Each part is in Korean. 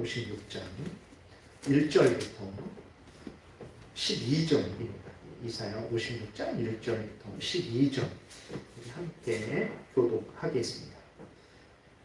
56장 1절부터 12절입니다. 이사야 56장 1절부터 12절 함께 교독하겠습니다.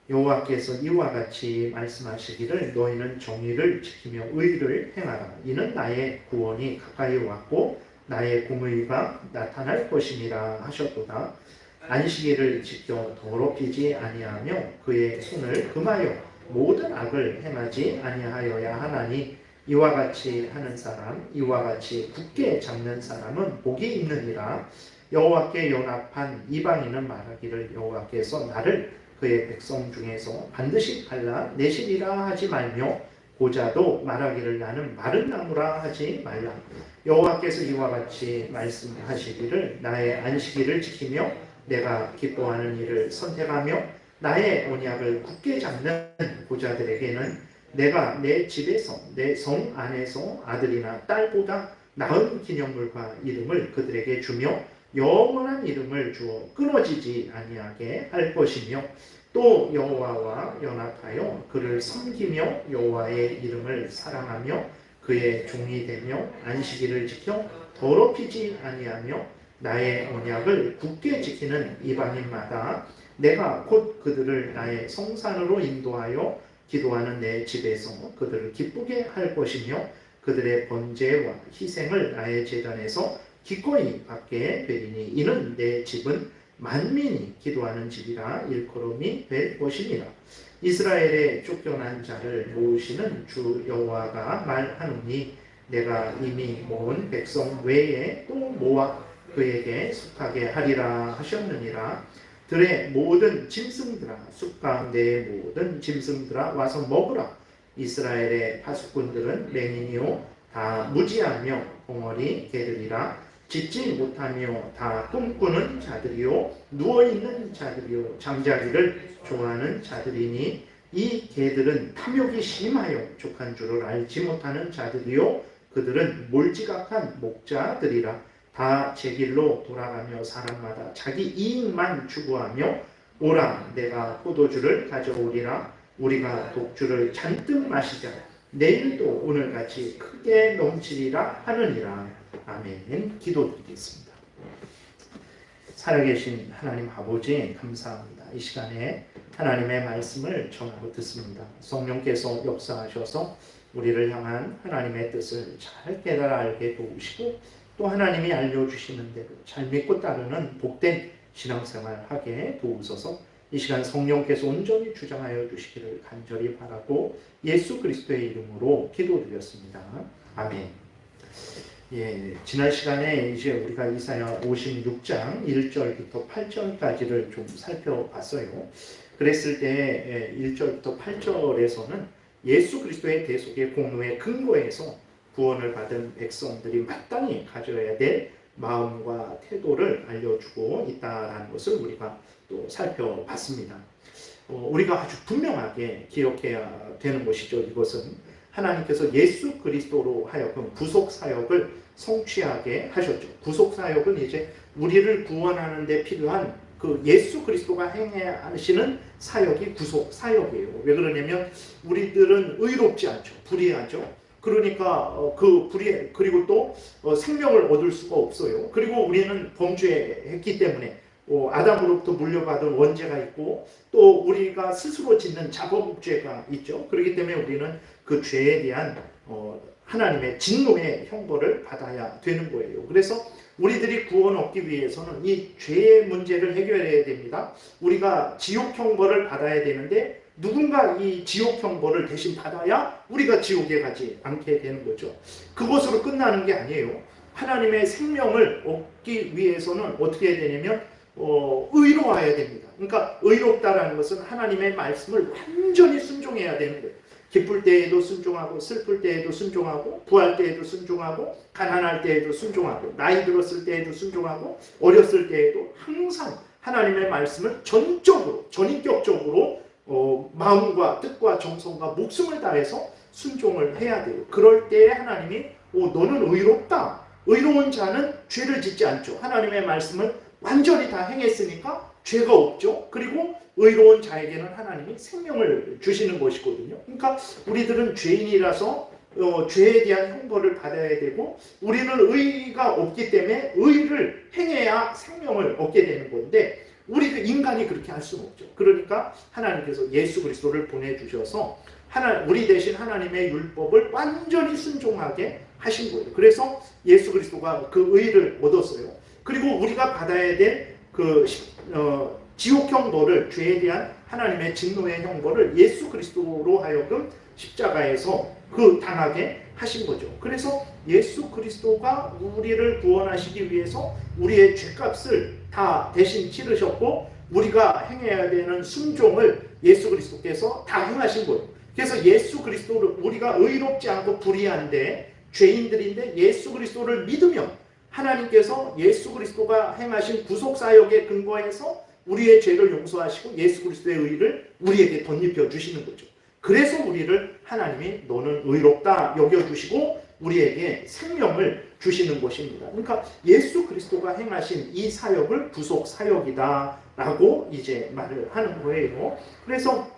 여호와께서 이와 같이 말씀하시기를 너희는 정의를 지키며 의를 행하라. 이는 나의 구원이 가까이 왔고 나의 공의가 나타날 것임이라 하셨도다. 안식일을 지켜 더럽히지 아니하며 그의 손을 금하여 모든 악을 행하지 아니하여야 하나니 이와 같이 하는 사람 이와 같이 굳게 잡는 사람은 복이 있느니라. 여호와께 연합한 이방인은 말하기를 여호와께서 나를 그의 백성 중에서 반드시 갈라내시리라 하지 말며 고자도 말하기를 나는 마른 나무라 하지 말라. 여호와께서 이와 같이 말씀하시기를 나의 안식일을 지키며 내가 기뻐하는 일을 선택하며 나의 언약을 굳게 잡는 고자들에게는 내가 내 집에서 내 성 안에서 아들이나 딸보다 나은 기념물과 이름을 그들에게 주며 영원한 이름을 주어 끊어지지 아니하게 할 것이며 또 여호와와 연합하여 그를 섬기며 여호와의 이름을 사랑하며 그의 종이 되며 안식일을 지켜 더럽히지 아니하며 나의 언약을 굳게 지키는 이방인마다 내가 곧 그들을 나의 성산으로 인도하여 기도하는 내 집에서 그들을 기쁘게 할 것이며 그들의 번제와 희생을 나의 제단에서 기꺼이 받게 되리니 이는 내 집은 만민이 기도하는 집이라 일컬음이 될 것이니라. 이스라엘의 쫓겨난 자를 모으시는 주 여호와가 말하노니 내가 이미 모은 백성 외에 또 모아 그에게 속하게 하리라 하셨느니라. 들의 모든 짐승들아 숲 가운데의 모든 짐승들아 와서 먹으라. 이스라엘의 파수꾼들은 맹인이요 다 무지하며 벙어리 개들이라. 짖지 못하며 다 꿈꾸는 자들이요 누워있는 자들이요 잠자기를 좋아하는 자들이니 이 개들은 탐욕이 심하여 족한 줄을 알지 못하는 자들이요 그들은 몰지각한 목자들이라. 다 제 길로 돌아가며 사람마다 자기 이익만 추구하며 오라 내가 포도주를 가져오리라. 우리가 독주를 잔뜩 마시자. 내일도 오늘같이 크게 넘치리라 하느니라. 아멘. 기도드리겠습니다. 살아계신 하나님 아버지 감사합니다. 이 시간에 하나님의 말씀을 전하고 듣습니다. 성령께서 역사하셔서 우리를 향한 하나님의 뜻을 잘 깨달아 알게 도우시고 또 하나님이 알려주시는 대로 잘 믿고 따르는 복된 신앙생활 하게 도우소서. 이 시간 성령께서 온전히 주장하여 주시기를 간절히 바라고 예수 그리스도의 이름으로 기도드렸습니다. 아멘. 예, 지난 시간에 이제 우리가 이사야 56장 1절부터 8절까지를 좀 살펴봤어요. 그랬을 때 1절부터 8절에서는 예수 그리스도의 대속의 공로의 근거에서 구원을 받은 백성들이 마땅히 가져야 될 마음과 태도를 알려주고 있다는 것을 우리가 또 살펴봤습니다. 우리가 아주 분명하게 기억해야 되는 것이죠. 이것은 하나님께서 예수 그리스도로 하여금 구속사역을 성취하게 하셨죠. 구속사역은 이제 우리를 구원하는 데 필요한 그 예수 그리스도가 행해야 하시는 사역이 구속사역이에요. 왜 그러냐면 우리들은 의롭지 않죠. 불의하죠. 그러니까 그 불의 그리고 또 생명을 얻을 수가 없어요. 그리고 우리는 범죄했기 때문에 아담으로부터 물려받은 원죄가 있고 또 우리가 스스로 짓는 자범죄가 있죠. 그렇기 때문에 우리는 그 죄에 대한 하나님의 진노의 형벌을 받아야 되는 거예요. 그래서 우리들이 구원 얻기 위해서는 이 죄의 문제를 해결해야 됩니다. 우리가 지옥 형벌을 받아야 되는데 누군가 이 지옥 형벌을 대신 받아야 우리가 지옥에 가지 않게 되는 거죠. 그것으로 끝나는 게 아니에요. 하나님의 생명을 얻기 위해서는 어떻게 해야 되냐면 의로워야 됩니다. 그러니까 의롭다라는 것은 하나님의 말씀을 완전히 순종해야 되는 거예요. 기쁠 때에도 순종하고 슬플 때에도 순종하고 부할 때에도 순종하고 가난할 때에도 순종하고 나이 들었을 때에도 순종하고 어렸을 때에도 항상 하나님의 말씀을 전적으로 전인격적으로 마음과 뜻과 정성과 목숨을 다해서 순종을 해야 돼요. 그럴 때 하나님이 너는 의롭다. 의로운 자는 죄를 짓지 않죠. 하나님의 말씀을 완전히 다 행했으니까 죄가 없죠. 그리고 의로운 자에게는 하나님이 생명을 주시는 것이거든요. 그러니까 우리들은 죄인이라서 죄에 대한 형벌을 받아야 되고, 우리는 의가 없기 때문에 의를 행해야 생명을 얻게 되는 건데, 우리 인간이 그렇게 할 수는 없죠. 그러니까 하나님께서 예수 그리스도를 보내주셔서 우리 대신 하나님의 율법을 완전히 순종하게 하신 거예요. 그래서 예수 그리스도가 그 의를 얻었어요. 그리고 우리가 받아야 될 그 지옥형 벌을, 죄에 대한 하나님의 진노의 형벌을 예수 그리스도로 하여금 십자가에서 당하게 하신 거죠. 그래서 예수 그리스도가 우리를 구원하시기 위해서 우리의 죄값을 다 대신 치르셨고, 우리가 행해야 되는 순종을 예수 그리스도께서 다 행하신 거예요. 그래서 예수 그리스도를, 우리가 의롭지 않고 불의한데 죄인들인데 예수 그리스도를 믿으면 하나님께서 예수 그리스도가 행하신 구속사역에 근거해서 우리의 죄를 용서하시고 예수 그리스도의 의를 우리에게 덧입혀 주시는 거죠. 그래서 우리를 하나님이 너는 의롭다 여겨주시고 우리에게 생명을 주시는 것입니다. 그러니까 예수 그리스도가 행하신 이 사역을 구속사역이다 라고 이제 말을 하는 거예요. 그래서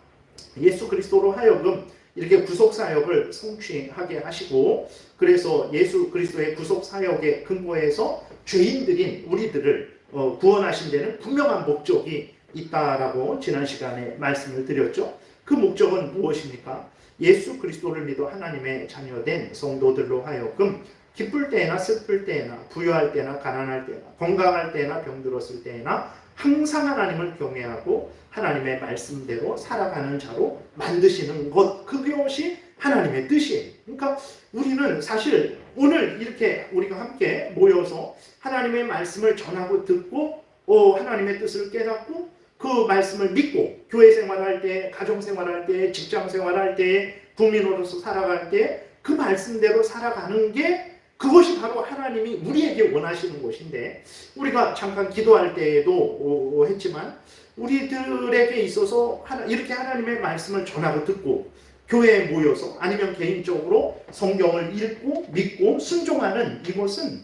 예수 그리스도로 하여금 이렇게 구속사역을 성취하게 하시고, 그래서 예수 그리스도의 구속사역에 근거해서 죄인들인 우리들을 구원하신 데는 분명한 목적이 있다라고 지난 시간에 말씀을 드렸죠. 그 목적은 무엇입니까? 예수 그리스도를 믿어 하나님의 자녀된 성도들로 하여금 기쁠 때나 슬플 때나 부유할 때나 가난할 때나 건강할 때나 병들었을 때나 항상 하나님을 경외하고 하나님의 말씀대로 살아가는 자로 만드시는 것, 그것이 하나님의 뜻이에요. 그러니까 우리는 사실 오늘 이렇게 우리가 함께 모여서 하나님의 말씀을 전하고 듣고 하나님의 뜻을 깨닫고 그 말씀을 믿고 교회 생활할 때, 가정 생활할 때, 직장 생활할 때, 국민으로서 살아갈 때 그 말씀대로 살아가는 게, 그것이 바로 하나님이 우리에게 원하시는 것인데, 우리가 잠깐 기도할 때에도 했지만 우리들에게 있어서 이렇게 하나님의 말씀을 전하고 듣고 교회에 모여서 아니면 개인적으로 성경을 읽고 믿고 순종하는 이것은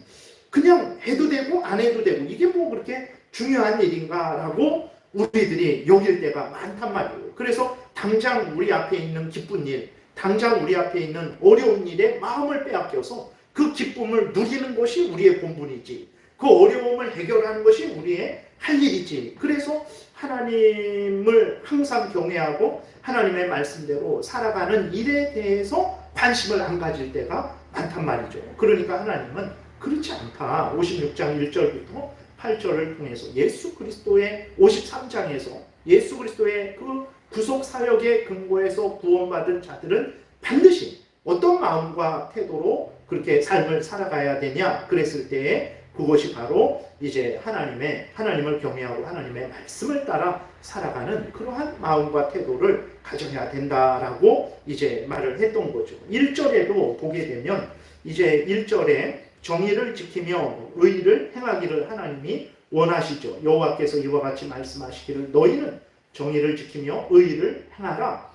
그냥 해도 되고 안 해도 되고 이게 뭐 그렇게 중요한 일인가라고 우리들이 여길 때가 많단 말이에요. 그래서 당장 우리 앞에 있는 기쁜 일, 당장 우리 앞에 있는 어려운 일에 마음을 빼앗겨서 그 기쁨을 누리는 것이 우리의 본분이지, 그 어려움을 해결하는 것이 우리의 할 일이지. 그래서 하나님을 항상 경외하고 하나님의 말씀대로 살아가는 일에 대해서 관심을 안 가질 때가 많단 말이죠. 그러니까 하나님은 그렇지 않다. 56장 1절부터 8절을 통해서 예수 그리스도의 53장에서 예수 그리스도의 그 구속 사역의 근거에서 구원받은 자들은 반드시 어떤 마음과 태도로 그렇게 삶을 살아가야 되냐 그랬을 때, 그것이 바로 이제 하나님을 경외하고 하나님의 말씀을 따라 살아가는 그러한 마음과 태도를 가져야 된다라고 이제 말을 했던 거죠. 1절에도 보게 되면 이제 1절에 정의를 지키며 의를 행하기를 하나님이 원하시죠. 여호와께서 이와 같이 말씀하시기를 너희는 정의를 지키며 의를 행하라.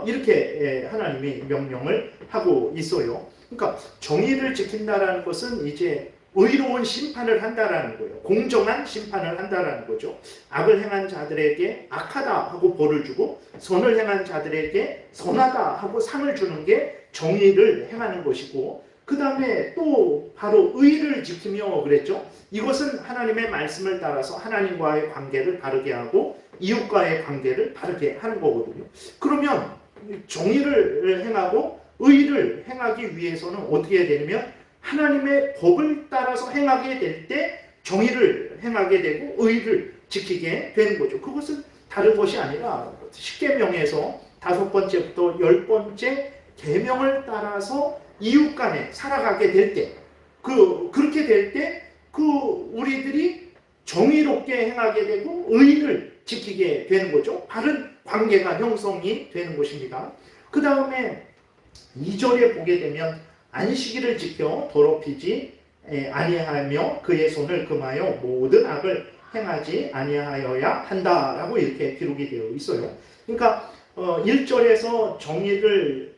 이렇게 하나님이 명령을 하고 있어요. 그러니까 정의를 지킨다라는 것은 이제 의로운 심판을 한다라는 거예요. 공정한 심판을 한다라는 거죠. 악을 행한 자들에게 악하다 하고 벌을 주고 선을 행한 자들에게 선하다 하고 상을 주는 게 정의를 행하는 것이고, 그 다음에 또 바로 의를 지키며 그랬죠. 이것은 하나님의 말씀을 따라서 하나님과의 관계를 바르게 하고 이웃과의 관계를 바르게 하는 거거든요. 그러면 정의를 행하고 의를 행하기 위해서는 어떻게 해야 되냐면 하나님의 법을 따라서 행하게 될 때 정의를 행하게 되고 의를 지키게 되는 거죠. 그것은 다른 것이 아니라 십계명에서 5번째부터 10번째 계명을 따라서 이웃 간에 살아가게 될 때, 그렇게 될 때 우리들이 정의롭게 행하게 되고 의를 지키게 되는 거죠. 바른 관계가 형성이 되는 것입니다. 그 다음에 2절에 보게 되면 안식일을 지켜 더럽히지 아니하며 그의 손을 금하여 모든 악을 행하지 아니하여야 한다라고 이렇게 기록이 되어 있어요. 그러니까 1절에서 정의를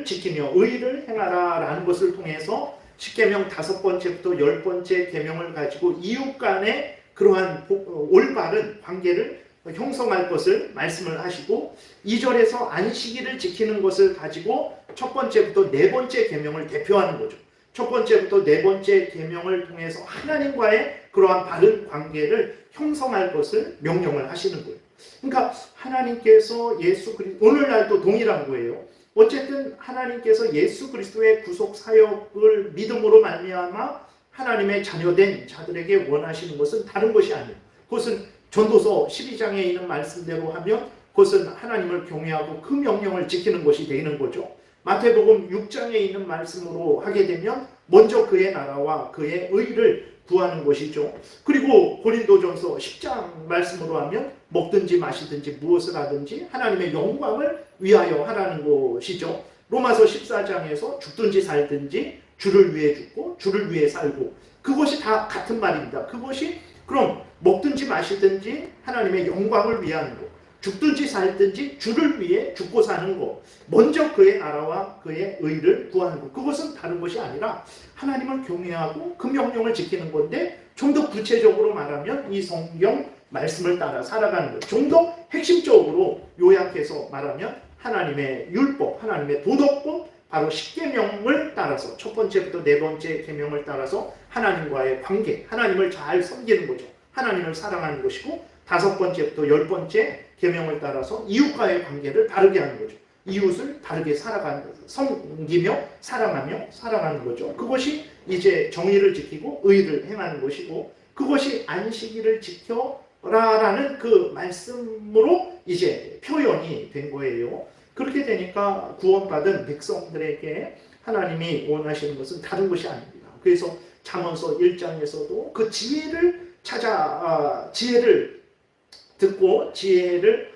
지키며 의를 행하라라는 것을 통해서 십계명 5번째부터 10번째 계명을 가지고 이웃 간의 그러한 올바른 관계를 형성할 것을 말씀을 하시고 2절에서 안식일을 지키는 것을 가지고 첫 번째부터 네 번째 계명을 대표하는 거죠. 첫 번째부터 네 번째 계명을 통해서 하나님과의 그러한 바른 관계를 형성할 것을 명령을 하시는 거예요. 그러니까 하나님께서 예수 그리스도, 오늘날도 동일한 거예요. 어쨌든 하나님께서 예수 그리스도의 구속 사역을 믿음으로 말미암아 하나님의 자녀된 자들에게 원하시는 것은 다른 것이 아니에요. 그것은 전도서 12장에 있는 말씀대로 하면 그것은 하나님을 경외하고 그 명령을 지키는 것이 되는 거죠. 마태복음 6장에 있는 말씀으로 하게 되면 먼저 그의 나라와 그의 의를 구하는 것이죠. 그리고 고린도전서 10장 말씀으로 하면 먹든지 마시든지 무엇을 하든지 하나님의 영광을 위하여 하라는 것이죠. 로마서 14장에서 죽든지 살든지 주를 위해 죽고 주를 위해 살고, 그것이 다 같은 말입니다. 그것이 그럼 먹든지 마시든지 하나님의 영광을 위한 것, 죽든지 살든지 주를 위해 죽고 사는 것, 먼저 그의 나라와 그의 의를 구하는 것, 그것은 다른 것이 아니라 하나님을 경외하고 그 명령을 지키는 건데, 좀 더 구체적으로 말하면 이 성경 말씀을 따라 살아가는 것, 좀 더 핵심적으로 요약해서 말하면 하나님의 율법, 하나님의 도덕법, 바로 십계명을 따라서 첫 번째부터 네 번째 계명을 따라서 하나님과의 관계, 하나님을 잘 섬기는 거죠. 하나님을 사랑하는 것이고, 다섯 번째부터 열 번째 계명을 따라서 이웃과의 관계를 바르게 하는 거죠. 이웃을 바르게 살아가는 거죠. 섬기며 사랑하며 살아가는 거죠. 그것이 이제 정의를 지키고 의를 행하는 것이고, 그것이 안식일을 지켜라라는 그 말씀으로 이제 표현이 된 거예요. 그렇게 되니까 구원받은 백성들에게 하나님이 원하시는 것은 다른 것이 아닙니다. 그래서 잠언서 1장에서도 그 지혜를 지혜를 듣고 지혜를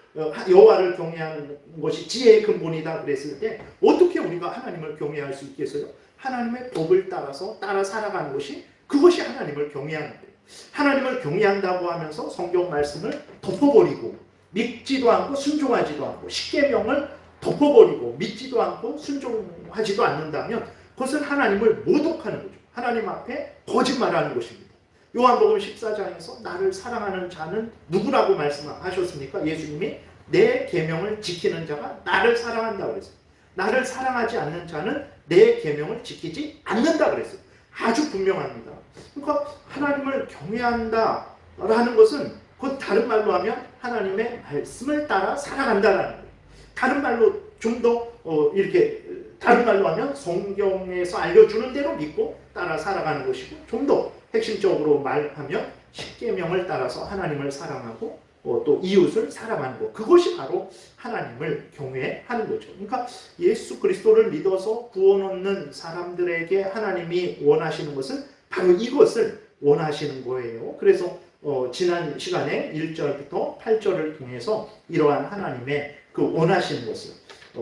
여호와를 경외하는 것이 지혜의 근본이다 그랬을 때, 어떻게 우리가 하나님을 경외할 수 있겠어요? 하나님의 법을 따라 살아가는 것이, 그것이 하나님을 경외하는 거예요. 하나님을 경외한다고 하면서 성경 말씀을 덮어버리고 믿지도 않고 순종하지도 않고 십계명을 덮어버리고 믿지도 않고 순종하지도 않는다면 그것은 하나님을 모독하는 거죠. 하나님 앞에 거짓말하는 것입니다. 요한복음 14장에서 나를 사랑하는 자는 누구라고 말씀하셨습니까? 예수님이 내 계명을 지키는 자가 나를 사랑한다고 그랬어요. 나를 사랑하지 않는 자는 내 계명을 지키지 않는다 그랬어요. 아주 분명합니다. 그러니까 하나님을 경외한다라는 것은, 그건 다른 말로 하면 하나님의 말씀을 따라 살아간다라는 거예요. 다른 말로 좀 더 이렇게 다른 말로 하면 성경에서 알려주는 대로 믿고 따라 살아가는 것이고, 좀 더 핵심적으로 말하면 십계명을 따라서 하나님을 사랑하고 또 이웃을 사랑하는 것, 그것이 바로 하나님을 경외하는 거죠. 그러니까 예수 그리스도를 믿어서 구원 얻는 사람들에게 하나님이 원하시는 것은 바로 이것을 원하시는 거예요. 그래서 지난 시간에 1절부터 8절을 통해서 이러한 하나님의 그 원하시는 것을,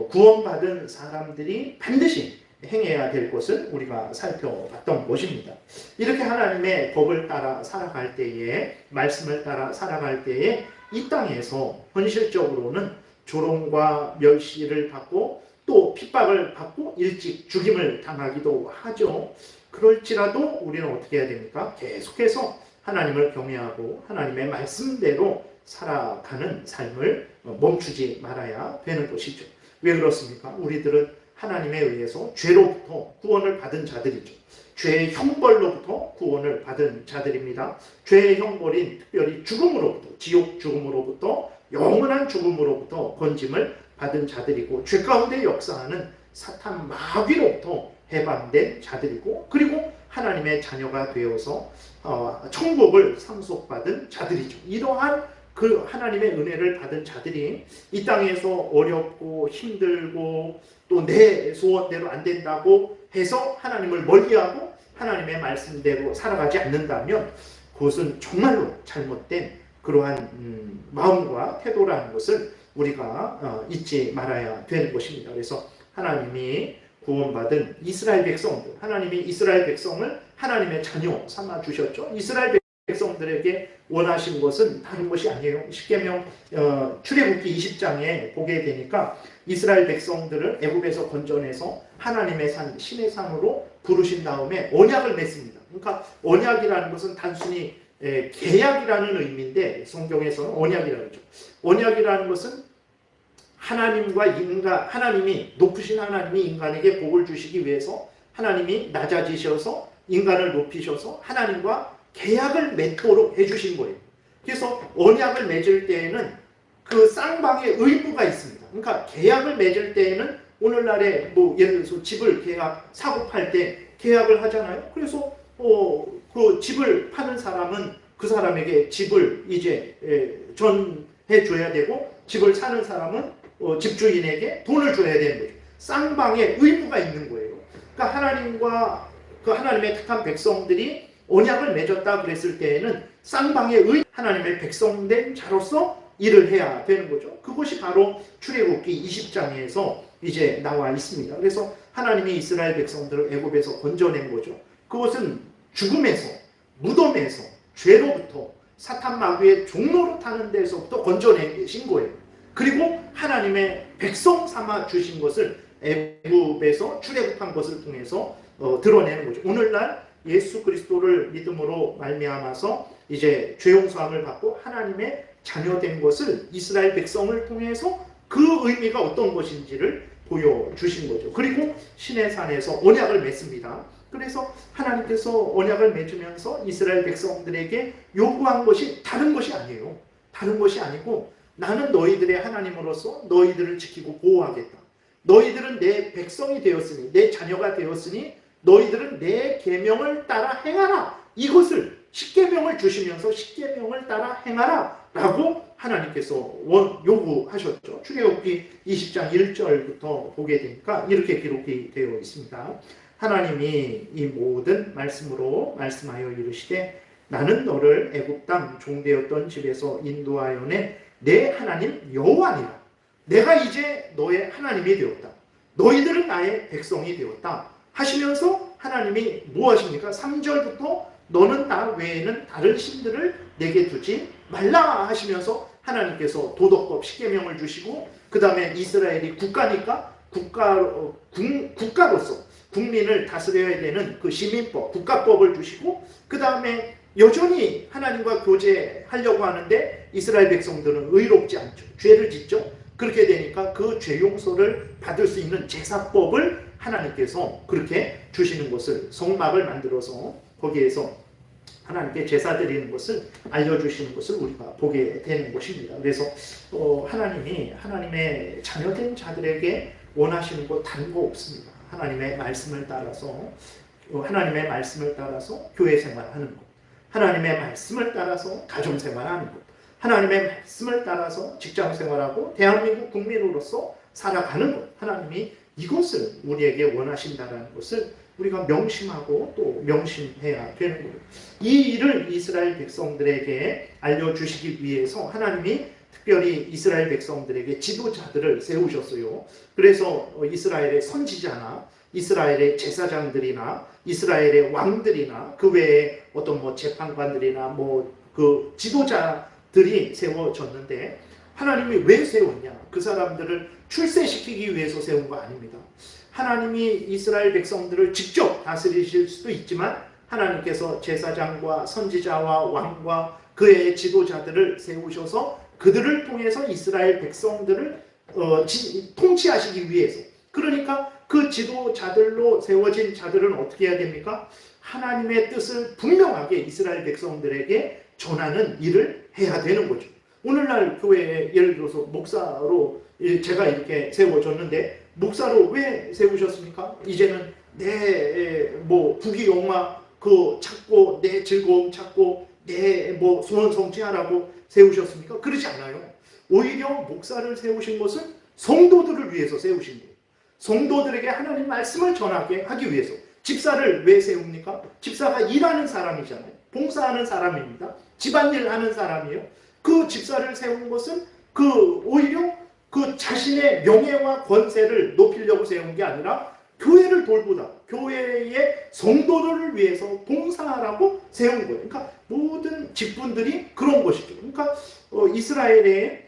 구원받은 사람들이 반드시 행해야 될 것을 우리가 살펴봤던 것입니다. 이렇게 하나님의 법을 따라 살아갈 때에, 말씀을 따라 살아갈 때에 이 땅에서 현실적으로는 조롱과 멸시를 받고 또 핍박을 받고 일찍 죽임을 당하기도 하죠. 그럴지라도 우리는 어떻게 해야 됩니까? 계속해서 하나님을 경외하고 하나님의 말씀대로 살아가는 삶을 멈추지 말아야 되는 것이죠. 왜 그렇습니까? 우리들은 하나님에 의해서 죄로부터 구원을 받은 자들이죠. 죄의 형벌로부터 구원을 받은 자들입니다. 죄의 형벌인 특별히 죽음으로부터, 지옥 죽음으로부터, 영원한 죽음으로부터 건짐을 받은 자들이고, 죄 가운데 역사하는 사탄 마귀로부터 해방된 자들이고, 그리고 하나님의 자녀가 되어서 천국을 상속받은 자들이죠. 이러한 그 하나님의 은혜를 받은 자들이 이 땅에서 어렵고 힘들고 또 내 소원대로 안 된다고 해서 하나님을 멀리하고 하나님의 말씀대로 살아가지 않는다면 그것은 정말로 잘못된 그러한 마음과 태도라는 것을 우리가 잊지 말아야 되는 것입니다. 그래서 하나님이 구원받은 이스라엘 백성들, 하나님이 이스라엘 백성을 하나님의 자녀 삼아 주셨죠. 이스라엘 백성들에게 원하신 것은 다른 것이 아니에요. 십계명 출애굽기 20장에 보게 되니까 이스라엘 백성들을 애굽에서 건져내서 하나님의 산, 신의 산으로 부르신 다음에 언약을 맺습니다. 그러니까 언약이라는 것은 단순히 계약이라는 의미인데 성경에서는 언약이라고 하죠. 언약이라는 것은 하나님과 인간, 하나님이 높으신 하나님이 인간에게 복을 주시기 위해서 하나님이 낮아지셔서 인간을 높이셔서 하나님과 계약을 맺도록 해주신 거예요. 그래서 언약을 맺을 때에는 그 쌍방의 의무가 있습니다. 그러니까 계약을 맺을 때에는 오늘날에 뭐 예를 들어서 집을 사고 팔 때 계약을 하잖아요. 그래서 그 집을 파는 사람은 그 사람에게 집을 이제 전해 줘야 되고 집을 사는 사람은 집주인에게 돈을 줘야 되는 거죠. 쌍방의 의무가 있는 거예요. 그러니까 하나님과 그 하나님의 택한 백성들이 언약을 맺었다 그랬을 때에는 쌍방의 하나님의 백성된 자로서 일을 해야 되는 거죠. 그것이 바로 출애굽기 20장에서 이제 나와 있습니다. 그래서 하나님이 이스라엘 백성들을 애굽에서 건져낸 거죠. 그것은 죽음에서, 무덤에서, 죄로부터, 사탄 마귀의 종로로 타는 데서부터 건져내신 거예요. 그리고 하나님의 백성 삼아 주신 것을 애굽에서 출애굽한 것을 통해서 드러내는 거죠. 오늘날 예수 그리스도를 믿음으로 말미암아서 이제 죄 용서함을 받고 하나님의 자녀된 것을 이스라엘 백성을 통해서 그 의미가 어떤 것인지를 보여주신 거죠. 그리고 시내산에서 언약을 맺습니다. 그래서 하나님께서 언약을 맺으면서 이스라엘 백성들에게 요구한 것이 다른 것이 아니에요. 다른 것이 아니고 나는 너희들의 하나님으로서 너희들을 지키고 보호하겠다. 너희들은 내 백성이 되었으니 내 자녀가 되었으니 너희들은 내 계명을 따라 행하라. 이것을 십계명을 주시면서 십계명을 따라 행하라 라고 하나님께서 요구하셨죠. 출애굽기 20장 1절부터 보게 되니까 이렇게 기록이 되어 있습니다. 하나님이 이 모든 말씀으로 말씀하여 이르시되 나는 너를 애굽 땅 종되었던 집에서 인도하여 낸 내 하나님 여호와니라. 내가 이제 너의 하나님이 되었다. 너희들은 나의 백성이 되었다. 하시면서 하나님이 뭐 하십니까? 3절부터 너는 나 외에는 다른 신들을 내게 두지 말라 하시면서 하나님께서 도덕법 십계명을 주시고 그 다음에 이스라엘이 국가니까 국가로서 국민을 다스려야 되는 그 시민법, 국가법을 주시고 그 다음에 여전히 하나님과 교제하려고 하는데 이스라엘 백성들은 의롭지 않죠. 죄를 짓죠. 그렇게 되니까 그 죄 용서를 받을 수 있는 제사법을 하나님께서 그렇게 주시는 것을 성막을 만들어서 거기에서 하나님께 제사 드리는 것을 알려주시는 것을 우리가 보게 되는 것입니다. 그래서 하나님이 하나님의 자녀된 자들에게 원하시는 것 다른 거 없습니다. 하나님의 말씀을 따라서 교회 생활하는 것, 하나님의 말씀을 따라서 가정 생활하는 것, 하나님의 말씀을 따라서 직장 생활하고 대한민국 국민으로서 살아가는 것, 하나님이 이것을 우리에게 원하신다는 것을 우리가 명심하고 또 명심해야 되는 거예요. 이 일을 이스라엘 백성들에게 알려주시기 위해서 하나님이 특별히 이스라엘 백성들에게 지도자들을 세우셨어요. 그래서 이스라엘의 선지자나 이스라엘의 제사장들이나 이스라엘의 왕들이나 그 외에 어떤 재판관들이나 그 지도자들이 세워졌는데 하나님이 왜 세웠냐? 그 사람들을 출세시키기 위해서 세운 거 아닙니다. 하나님이 이스라엘 백성들을 직접 다스리실 수도 있지만 하나님께서 제사장과 선지자와 왕과 그의 지도자들을 세우셔서 그들을 통해서 이스라엘 백성들을 통치하시기 위해서, 그러니까 그 지도자들로 세워진 자들은 어떻게 해야 됩니까? 하나님의 뜻을 분명하게 이스라엘 백성들에게 전하는 일을 해야 되는 거죠. 오늘날 교회에 예를 들어서 목사로 제가 이렇게 세워졌는데 목사로 왜 세우셨습니까? 이제는 내 부귀영화 찾고 내 즐거움 찾고 내 소원 성취하라고 세우셨습니까? 그러지 않아요. 오히려 목사를 세우신 것은 성도들을 위해서 세우신 거예요. 성도들에게 하나님 말씀을 전하게 하기 위해서. 집사를 왜 세웁니까? 집사가 일하는 사람이잖아요. 봉사하는 사람입니다. 집안일 하는 사람이에요. 그 집사를 세운 것은 오히려 그 자신의 명예와 권세를 높이려고 세운 게 아니라 교회를 돌보다 교회의 성도들을 위해서 봉사하라고 세운 거예요. 그러니까 모든 직분들이 그런 것이죠. 그러니까 이스라엘의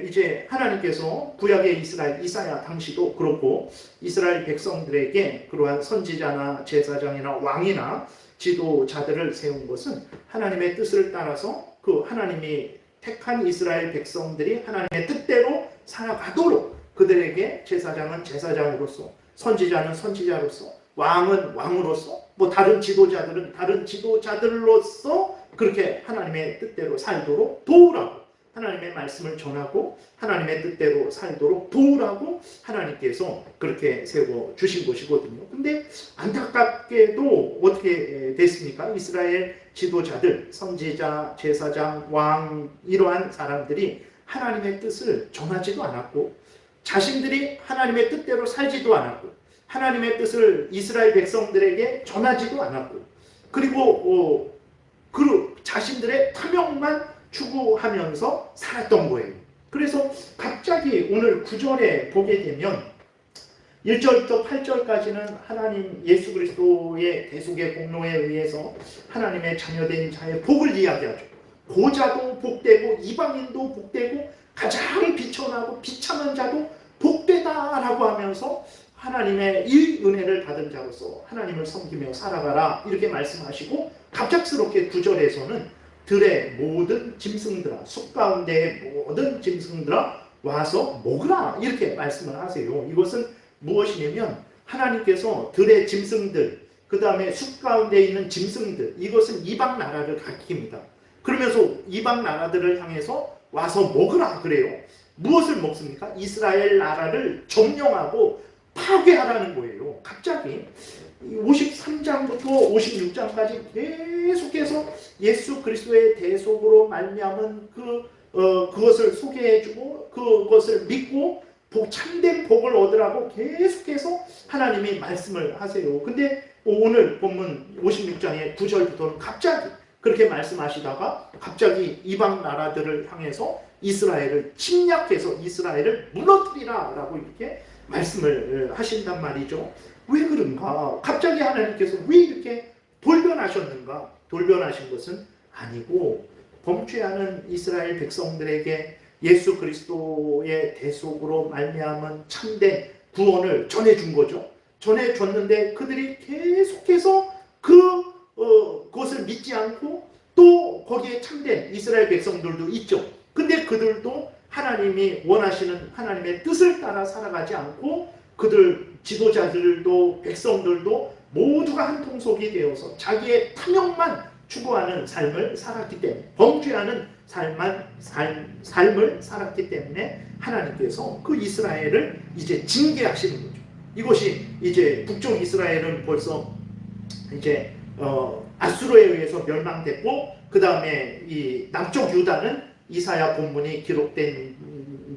이제 하나님께서 구약의 이사야 당시도 그렇고 이스라엘 백성들에게 그러한 선지자나 제사장이나 왕이나 지도자들을 세운 것은 하나님의 뜻을 따라서 그 하나님이 택한 이스라엘 백성들이 하나님의 뜻대로 살아가도록 그들에게 제사장은 제사장으로서, 선지자는 선지자로서, 왕은 왕으로서, 뭐 다른 지도자들은 다른 지도자들로서 그렇게 하나님의 뜻대로 살도록 도우라고, 하나님의 말씀을 전하고 하나님의 뜻대로 살도록 도우라고 하나님께서 그렇게 세워 주신 것이거든요. 근데 안타깝게도 어떻게 됐습니까? 이스라엘 지도자들, 선지자, 제사장, 왕, 이러한 사람들이 하나님의 뜻을 전하지도 않았고, 자신들이 하나님의 뜻대로 살지도 않았고, 하나님의 뜻을 이스라엘 백성들에게 전하지도 않았고, 그리고 그 자신들의 탐욕만 추구하면서 살았던 거예요. 그래서 갑자기 오늘 9절에 보게 되면 1절부터 8절까지는 하나님 예수 그리스도의 대속의 공로에 의해서 하나님의 자녀된 자의 복을 이야기하죠. 고자도 복되고 이방인도 복되고 가장 비천하고 비참한 자도 복되다라고 하면서 하나님의 이 은혜를 받은 자로서 하나님을 섬기며 살아가라 이렇게 말씀하시고, 갑작스럽게 9절에서는 들의 모든 짐승들아, 숲 가운데의 모든 짐승들아 와서 먹으라 이렇게 말씀을 하세요. 이것은 무엇이냐면 하나님께서 들의 짐승들, 그 다음에 숲 가운데 있는 짐승들, 이것은 이방 나라를 가리킵니다. 그러면서 이방 나라들을 향해서 와서 먹으라 그래요. 무엇을 먹습니까? 이스라엘 나라를 점령하고 파괴하라는 거예요. 갑자기 53장부터 56장까지 계속해서 예수 그리스도의 대속으로 말미암은 그것을 소개해주고 그것을 믿고 참된 복을 얻으라고 계속해서 하나님이 말씀을 하세요. 근데 오늘 본문 56장의 9절부터는 갑자기 그렇게 말씀하시다가 갑자기 이방 나라들을 향해서 이스라엘을 침략해서 이스라엘을 무너뜨리라 라고 이렇게 말씀을 하신단 말이죠. 왜 그런가? 갑자기 하나님께서 왜 이렇게 돌변하셨는가? 돌변하신 것은 아니고 범죄하는 이스라엘 백성들에게 예수 그리스도의 대속으로 말미암은 참된 구원을 전해준 거죠. 전해줬는데 그들이 계속해서 그것을 믿지 않고 또 거기에 참된 이스라엘 백성들도 있죠. 근데 그들도 하나님이 원하시는 하나님의 뜻을 따라 살아가지 않고 그들 지도자들도 백성들도 모두가 한 통속이 되어서 자기의 탐욕만 추구하는 삶을 살았기 때문에, 범죄하는 삶을 살았기 때문에 하나님께서 그 이스라엘을 이제 징계하시는 거죠. 이것이 이제 북쪽 이스라엘은 벌써 이제 아수르에 의해서 멸망됐고, 그 다음에 이 남쪽 유다는 이사야 본문이 기록된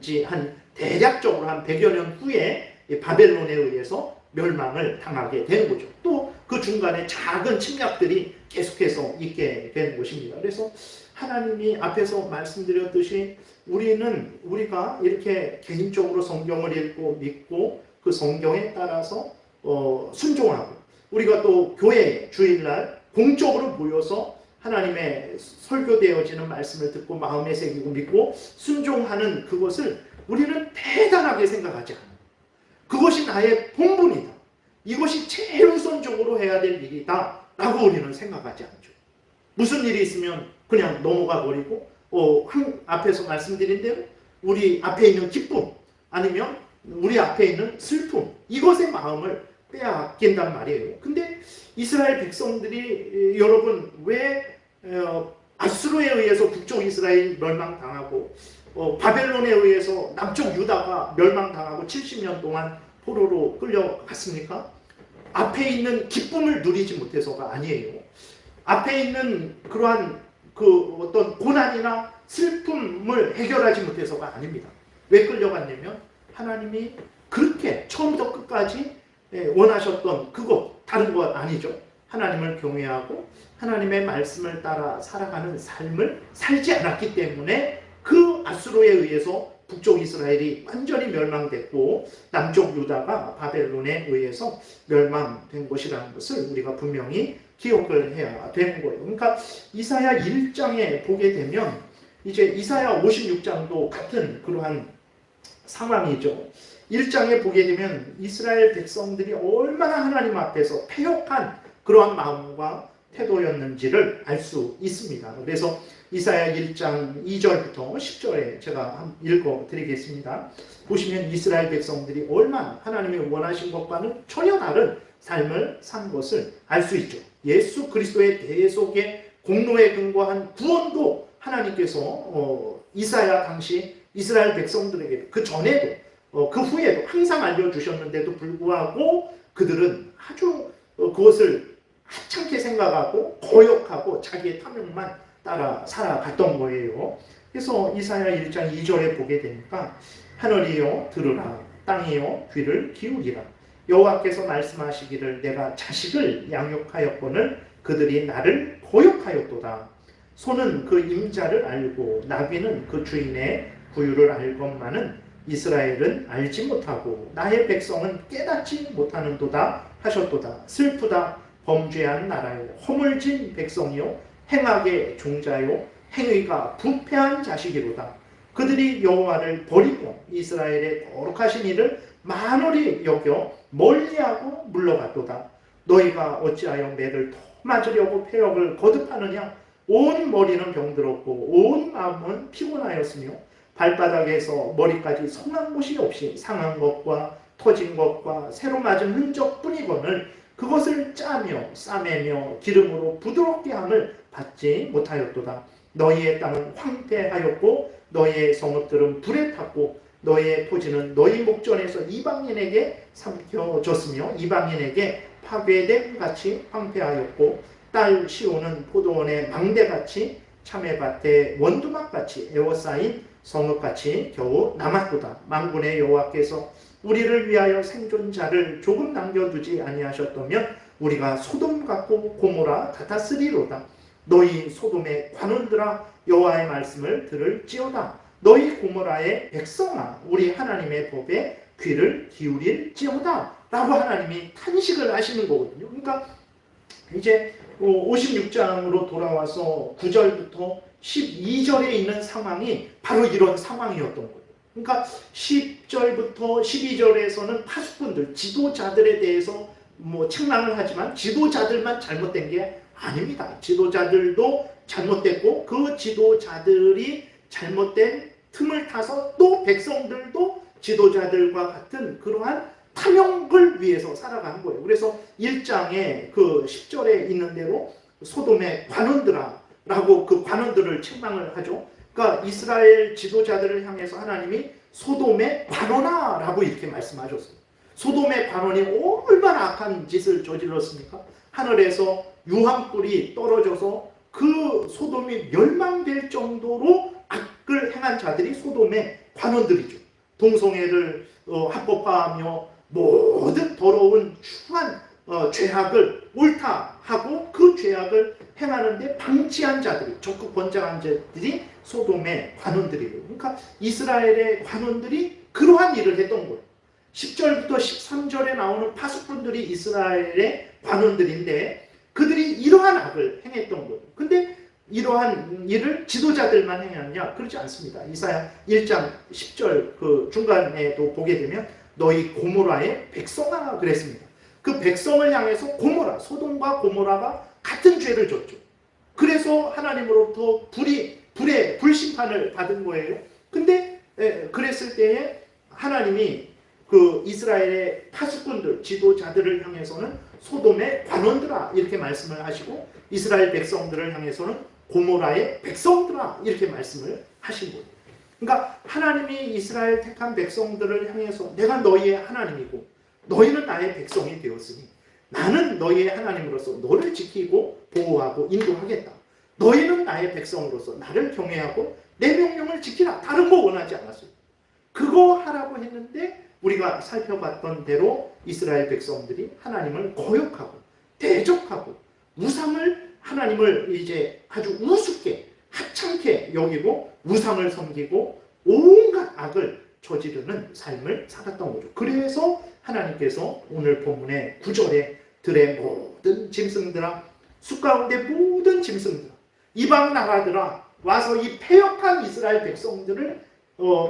지 한 대략적으로 한 100여 년 후에 바벨론에 의해서 멸망을 당하게 되는 거죠. 또 그 중간에 작은 침략들이 계속해서 있게 되는 것입니다. 그래서 하나님이 앞에서 말씀드렸듯이 우리가 이렇게 개인적으로 성경을 읽고 믿고 그 성경에 따라서 순종하고, 우리가 또 교회 주일날 공적으로 모여서 하나님의 설교되어지는 말씀을 듣고 마음에 새기고 믿고 순종하는 그것을 우리는 대단하게 생각하지 않아요. 그것이 나의 본분이다, 이것이 제일 우선적으로 해야 될 일이다 라고 우리는 생각하지 않죠. 무슨 일이 있으면 그냥 넘어가 버리고 앞에서 말씀드린 대로 우리 앞에 있는 기쁨 아니면 우리 앞에 있는 슬픔, 이것의 마음을 빼앗긴단 말이에요. 근데 이스라엘 백성들이 여러분 왜 아수르에 의해서 북쪽 이스라엘 멸망당하고 바벨론에 의해서 남쪽 유다가 멸망당하고 70년 동안 포로로 끌려갔습니까? 앞에 있는 기쁨을 누리지 못해서가 아니에요. 앞에 있는 그러한 어떤 고난이나 슬픔을 해결하지 못해서가 아닙니다. 왜 끌려갔냐면 하나님이 그렇게 처음부터 끝까지 원하셨던 그것, 다른 것 아니죠. 하나님을 경외하고 하나님의 말씀을 따라 살아가는 삶을 살지 않았기 때문에 그 아수르에 의해서 북쪽 이스라엘이 완전히 멸망됐고 남쪽 유다가 바벨론에 의해서 멸망된 것이라는 것을 우리가 분명히 기억을 해야 되는 거예요. 그러니까 이사야 1장에 보게 되면 이제 이사야 56장도 같은 그러한 상황이죠. 1장에 보게 되면 이스라엘 백성들이 얼마나 하나님 앞에서 패역한 그러한 마음과 태도였는지를 알 수 있습니다. 그래서 이사야 1장 2절부터 10절에 제가 읽어드리겠습니다. 보시면 이스라엘 백성들이 얼마나 하나님이 원하신 것과는 전혀 다른 삶을 산 것을 알 수 있죠. 예수 그리스도의 대속의 공로에 근거한 구원도 하나님께서 이사야 당시 이스라엘 백성들에게 그 전에도 그 후에도 항상 알려주셨는데도 불구하고 그들은 아주 그것을 하찮게 생각하고 거역하고 자기의 탐욕만 따라 살아갔던 거예요. 그래서 이사야 1장 2절에 보게 되니까 하늘이여 들으라, 땅이여 귀를 기울이라. 여호와께서 말씀하시기를 내가 자식을 양육하였거늘 그들이 나를 거역하였도다. 소는 그 임자를 알고 나귀는 그 주인의 구유를 알건만은 이스라엘은 알지 못하고 나의 백성은 깨닫지 못하는도다 하셨도다. 슬프다. 범죄한 나라요 허물진 백성이요 행악의 종자요 행위가 부패한 자식이로다. 그들이 여호와를 버리며 이스라엘의 거룩하신 이를 만홀히 여겨 멀리하고 물러갔도다. 너희가 어찌하여 매를 더 맞으려고 패역을 거듭하느냐. 온 머리는 병들었고 온 마음은 피곤하였으며 발바닥에서 머리까지 성한 곳이 없이 상한 것과 터진 것과 새로 맞은 흔적뿐이거늘 그것을 짜며 싸매며 기름으로 부드럽게 함을 받지 못하였도다. 너희의 땅은 황폐하였고 너희의 성읍들은 불에 탔고 너희의 토지는 너희 목전에서 이방인에게 삼켜졌으며 이방인에게 파괴됨 같이 황폐하였고 딸 시온은 포도원의 망대같이 참외밭의 원두막같이 에워싸인 성읍같이 겨우 남았도다. 만군의 여호와께서 우리를 위하여 생존자를 조금 남겨두지 아니하셨다면 우리가 소돔 같고 고모라 같았으리로다. 너희 소돔의 관원들아 여호와의 말씀을 들을지어다. 너희 고모라의 백성아 우리 하나님의 법에 귀를 기울일지어다 라고 하나님이 탄식을 하시는 거거든요. 그러니까 이제 56장으로 돌아와서 9절부터 12절에 있는 상황이 바로 이런 상황이었던 거예요. 그러니까 10절부터 12절에서는 파수꾼들, 지도자들에 대해서 책망을 하지만 지도자들만 잘못된 게 아닙니다. 지도자들도 잘못됐고 그 지도자들이 잘못된 틈을 타서 또 백성들도 지도자들과 같은 그러한 탐욕을 위해서 살아가는 거예요. 그래서 1장에 그 10절에 있는 대로 소돔의 관원들아 라고 그 관원들을 책망을 하죠. 그러니까 이스라엘 지도자들을 향해서 하나님이 소돔의 관원아 라고 이렇게 말씀하셨어요. 소돔의 관원이 얼마나 악한 짓을 저질렀습니까? 하늘에서 유황불이 떨어져서 그 소돔이 멸망될 정도로 악을 행한 자들이 소돔의 관원들이죠. 동성애를 합법화하며 모든 더러운 추한 죄악을 옳다 하고 그 죄악을 행하는데 방치한 자들이 적극 권장한 자들이 소돔의 관원들이에요. 그러니까 이스라엘의 관원들이 그러한 일을 했던 거예요. 10절부터 13절에 나오는 파수꾼들이 이스라엘의 관원들인데 그들이 이러한 악을 행했던 거예요. 근데 이러한 일을 지도자들만 행했냐? 그렇지 않습니다. 이사야 1장 10절 그 중간에도 보게 되면 너희 고모라의 백성아 그랬습니다. 그 백성을 향해서 고모라, 소돔과 고모라가 같은 죄를 졌죠. 그래서 하나님으로부터 불의 불심판을 받은 거예요. 근데 그랬을 때에 하나님이 그 이스라엘의 파수꾼들, 지도자들을 향해서는 소돔의 관원들아 이렇게 말씀을 하시고 이스라엘 백성들을 향해서는 고모라의 백성들아 이렇게 말씀을 하신 거예요. 그러니까 하나님이 이스라엘 택한 백성들을 향해서 내가 너희의 하나님이고 너희는 나의 백성이 되었으니 나는 너희의 하나님으로서 너를 지키고 보호하고 인도하겠다. 너희는 나의 백성으로서 나를 경외하고 내 명령을 지키라. 다른 거 원하지 않았어요. 그거 하라고 했는데 우리가 살펴봤던 대로 이스라엘 백성들이 하나님을 거역하고 대적하고 우상을 하나님을 이제 아주 우습게 하찮게 여기고 우상을 섬기고 온갖 악을 저지르는 삶을 살았던 거죠. 그래서 하나님께서 오늘 본문의 9절에 들의 모든 짐승들아 숲 가운데 모든 짐승들아 이방 나라들아 와서 이 패역한 이스라엘 백성들을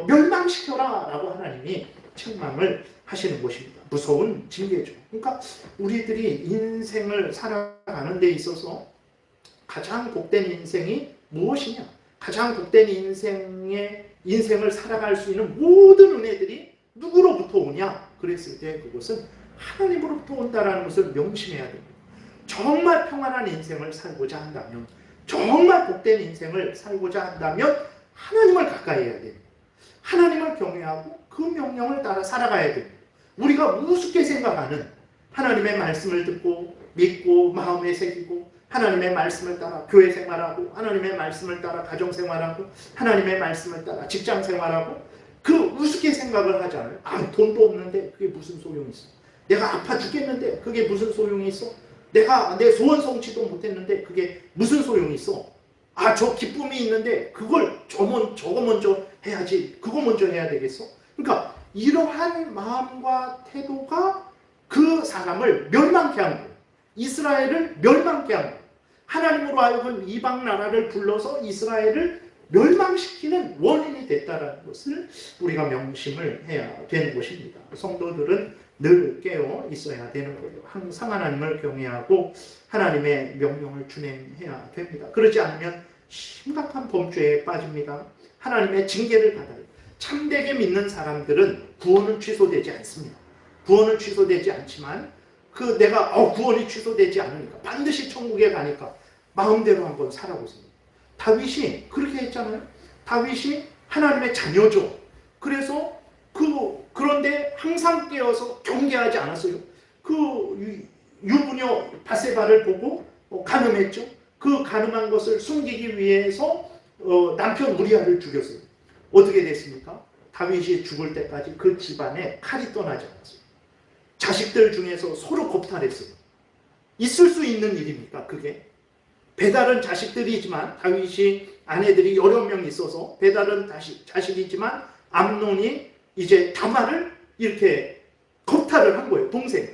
멸망시켜라 라고 하나님이 책망을 하시는 것입니다. 무서운 징계죠. 그러니까 우리들이 인생을 살아가는 데 있어서 가장 복된 인생이 무엇이냐? 가장 복된 인생을 살아갈 수 있는 모든 은혜들이 누구로부터 오냐? 그랬을 때 그것은 하나님으로부터 온다라는 것을 명심해야 됩니다. 정말 평안한 인생을 살고자 한다면, 정말 복된 인생을 살고자 한다면 하나님을 가까이 해야 됩니다. 하나님을 경외하고 그 명령을 따라 살아가야 됩니다. 우리가 우습게 생각하는 하나님의 말씀을 듣고 믿고 마음에 새기고 하나님의 말씀을 따라 교회 생활하고 하나님의 말씀을 따라 가정 생활하고 하나님의 말씀을 따라 직장 생활하고 그 우습게 생각을 하잖아요. 아, 돈도 없는데 그게 무슨 소용이 있어? 내가 아파 죽겠는데 그게 무슨 소용이 있어? 내가 내 소원 성취도 못했는데 그게 무슨 소용이 있어? 아, 저 기쁨이 있는데 그걸 저거 먼저 해야지. 그거 먼저 해야 되겠어? 그러니까 이러한 마음과 태도가 그 사람을 멸망케 한 거예요. 이스라엘을 멸망케 한 거예요. 하나님으로 하여금 이방 나라를 불러서 이스라엘을 멸망시키는 원인이 됐다는 것을 우리가 명심을 해야 되는 것입니다. 성도들은 늘 깨어 있어야 되는 거예요. 항상 하나님을 경외하고 하나님의 명령을 준행해야 됩니다. 그러지 않으면 심각한 범죄에 빠집니다. 하나님의 징계를 받아요. 참되게 믿는 사람들은 구원은 취소되지 않습니다. 구원은 취소되지 않지만 내가 구원이 취소되지 않으니까 반드시 천국에 가니까 마음대로 한번 살아보세요. 다윗이 그렇게 했잖아요. 다윗이 하나님의 자녀죠. 그래서 그런데 항상 깨어서 경계하지 않았어요. 유부녀 바세바를 보고 간음했죠. 그 간음한 것을 숨기기 위해서 남편 우리아를 죽였어요. 어떻게 됐습니까? 다윗이 죽을 때까지 그 집안에 칼이 떠나지 않았어요. 자식들 중에서 서로 겁탈했어요. 있을 수 있는 일입니까? 그게? 배달은 자식들이지만 다윗이 아내들이 여러 명 있어서 배달은 자식이지만 암논이 이제 다말을 이렇게 겁탈을 한 거예요. 동생.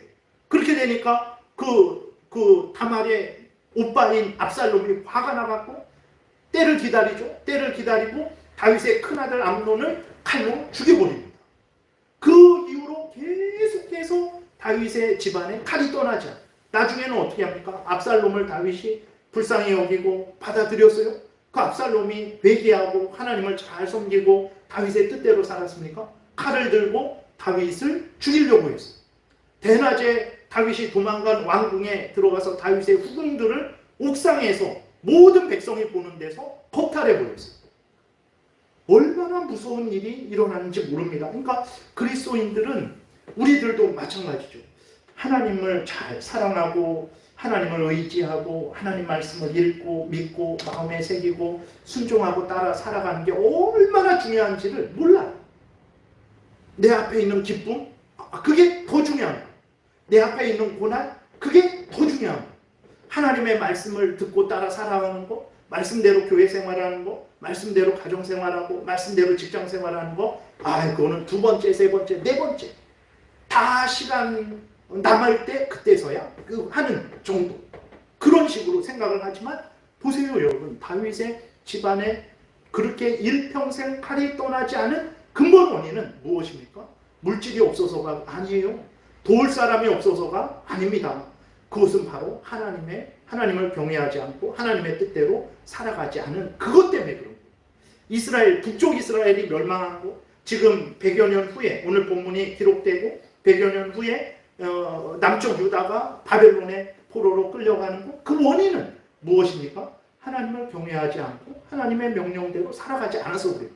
그렇게 되니까 그 다말의 오빠인 압살롬이 화가 나갖고 때를 기다리죠. 때를 기다리고 다윗의 큰아들 암논을 칼로 죽여버립니다. 그 이후로 계속해서 다윗의 집안에 칼이 떠나지 않아요. 나중에는 어떻게 합니까? 압살롬을 다윗이 불쌍히 여기고 받아들였어요. 그 압살롬이 회개하고 하나님을 잘 섬기고 다윗의 뜻대로 살았습니까? 칼을 들고 다윗을 죽이려고 했어요. 대낮에 다윗이 도망간 왕궁에 들어가서 다윗의 후궁들을 옥상에서 모든 백성이 보는 데서 겁탈해버렸어요. 얼마나 무서운 일이 일어나는지 모릅니다. 그러니까 그리스도인들은 우리들도 마찬가지죠. 하나님을 잘 사랑하고 하나님을 의지하고 하나님 말씀을 읽고 믿고 마음에 새기고 순종하고 따라 살아가는 게 얼마나 중요한지를 몰라요. 내 앞에 있는 기쁨, 그게 더 중요합니다. 내 앞에 있는 고난, 그게 더 중요합니다. 하나님의 말씀을 듣고 따라 살아가는 거, 말씀대로 교회 생활하는 거, 말씀대로 가정 생활하고 말씀대로 직장 생활하는 거, 그거는 두 번째, 세 번째, 네 번째 다 시간 남을 때 그때서야 하는 정도, 그런 식으로 생각을 하지만 보세요 여러분, 다윗의 집안에 그렇게 일평생 칼이 떠나지 않은 근본 원인은 무엇입니까? 물질이 없어서가 아니에요. 도울 사람이 없어서가 아닙니다. 그것은 바로 하나님을 경외하지 않고 하나님의 뜻대로 살아가지 않은 그것 때문에 그런 거예요. 북쪽 이스라엘이 멸망한 거, 지금 100여 년 후에 오늘 본문이 기록되고 100여 년 후에 남쪽 유다가 바벨론의 포로로 끌려가는 것, 그 원인은 무엇입니까? 하나님을 경외하지 않고 하나님의 명령대로 살아가지 않아서 그래요.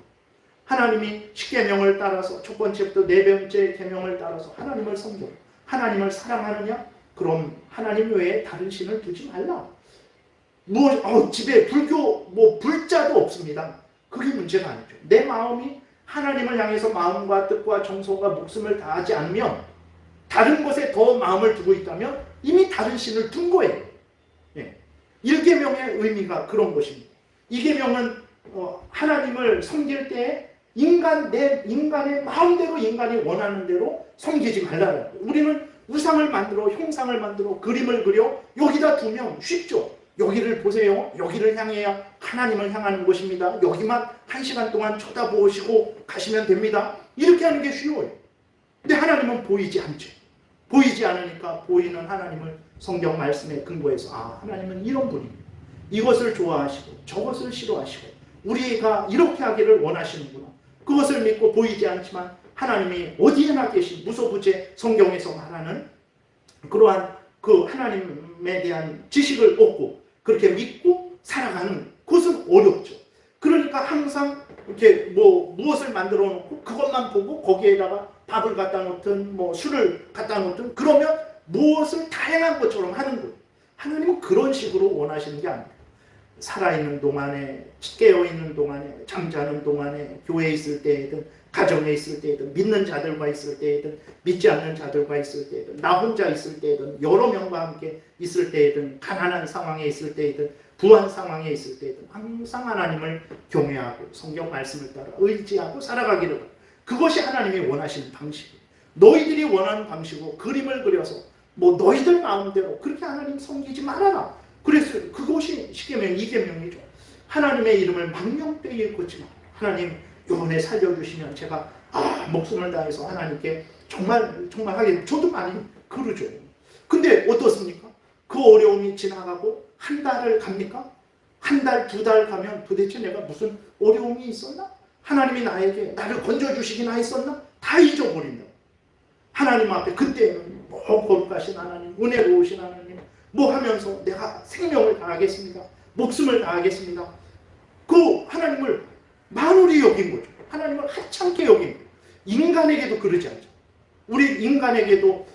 하나님이 십계명을 따라서 첫 번째부터 네 번째 계명을 따라서 하나님을 섬겨 하나님을 사랑하느냐? 그럼 하나님 외에 다른 신을 두지 말라. 집에 불자도 없습니다. 그게 문제가 아니죠. 내 마음이 하나님을 향해서 마음과 뜻과 정성과 목숨을 다하지 않으면, 다른 것에 더 마음을 두고 있다면 이미 다른 신을 둔 거예요. 1계명의 의미가 그런 것입니다. 2계명은 하나님을 섬길 때 인간의 마음대로 인간이 원하는 대로 섬기지 말라는 거예요. 우리는 우상을 만들어 형상을 만들어 그림을 그려 여기다 두면 쉽죠. 여기를 보세요. 여기를 향해야 하나님을 향하는 것입니다. 여기만 1시간 동안 쳐다보시고 가시면 됩니다. 이렇게 하는 게 쉬워요. 근데 하나님은 보이지 않죠. 보이지 않으니까 보이는 하나님을 성경 말씀에 근거해서 하나님은 이런 분입니다. 이것을 좋아하시고 저것을 싫어하시고 우리가 이렇게 하기를 원하시는구나. 그것을 믿고 보이지 않지만 하나님이 어디에나 계신 무소부재 성경에서 말하는 그러한 그 하나님에 대한 지식을 얻고 그렇게 믿고 살아가는 것은 어렵죠. 그러니까 항상 이렇게 무엇을 만들어 놓고 그것만 보고 거기에다가 밥을 갖다 놓든 술을 갖다 놓든 그러면 무엇을 다양한 것처럼 하는 거예요. 하나님은 그런 식으로 원하시는 게 아니에요. 살아있는 동안에, 깨어있는 동안에, 잠자는 동안에, 교회에 있을 때에든 가정에 있을 때에든 믿는 자들과 있을 때에든 믿지 않는 자들과 있을 때에든 나 혼자 있을 때에든 여러 명과 함께 있을 때에든 가난한 상황에 있을 때에든 부한 상황에 있을 때에든 항상 하나님을 경외하고 성경 말씀을 따라 의지하고 살아가기를 바랍니다. 그것이 하나님이 원하시는 방식이에요. 너희들이 원하는 방식으로 그림을 그려서 너희들 마음대로 그렇게 하나님 섬기지 말아라. 그래서 그것이 십계명, 이계명이죠. 하나님의 이름을 망령되이 일컫지 마라. 하나님 요번에 살려주시면 제가 목숨을 다해서 하나님께 정말 하게 저도 많이 그러죠. 근데 어떻습니까? 그 어려움이 지나가고 한 달을 갑니까? 한 달, 두 달 가면 도대체 내가 무슨 어려움이 있었나? 하나님이 나를 건져주시기나 했었나? 다 잊어버린다. 하나님 앞에 그때는 거룩하신 하나님, 은혜로우신 하나님 하면서 내가 생명을 다하겠습니다. 목숨을 다하겠습니다. 그 하나님을 만홀히 여긴 거죠. 하나님을 하찮게 여긴 거예요. 인간에게도 그러지 않죠. 우리 인간에게도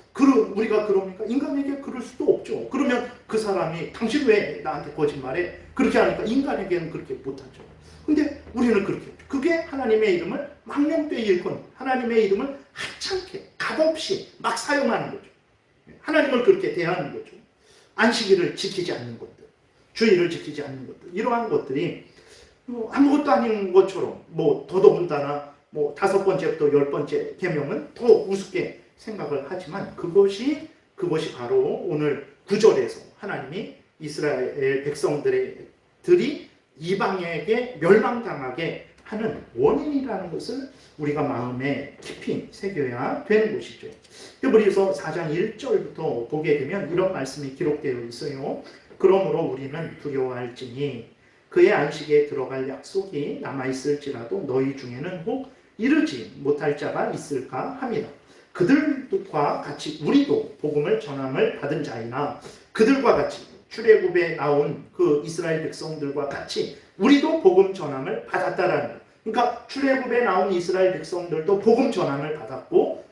우리가 그럽니까? 인간에게 그럴 수도 없죠. 그러면 그 사람이 당신 왜 나한테 거짓말해? 그렇게 하니까 인간에게는 그렇게 못하죠. 근데 우리는 그렇게 했죠. 그게 하나님의 이름을 망령되이 일컫는 하나님의 이름을 하찮게 값없이 막 사용하는 거죠. 하나님을 그렇게 대하는 거죠. 안식일을 지키지 않는 것들, 주의를 지키지 않는 것들, 이러한 것들이 아무것도 아닌 것처럼 더더군다나 5번째부터 10번째 계명은 더 우습게 생각을 하지만 그것이 바로 오늘 9절에서 하나님이 이스라엘 백성들이 이방에게 멸망당하게 하는 원인이라는 것을 우리가 마음에 깊이 새겨야 되는 것이죠. 히브리서 4장 1절부터 보게 되면 이런 말씀이 기록되어 있어요. 그러므로 우리는 두려워할지니 그의 안식에 들어갈 약속이 남아있을지라도 너희 중에는 혹 이르지 못할 자가 있을까 합니다. 그들과 같이 우리도 복음을 전함을 받은 자이나 그들과 같이 출애굽에 나온 그 이스라엘 백성들과 같이 우리도 복음 전함을 받았다라는 거예요. 그러니까 출애굽에 나온 이스라엘 백성들도 복음 전함을 받았고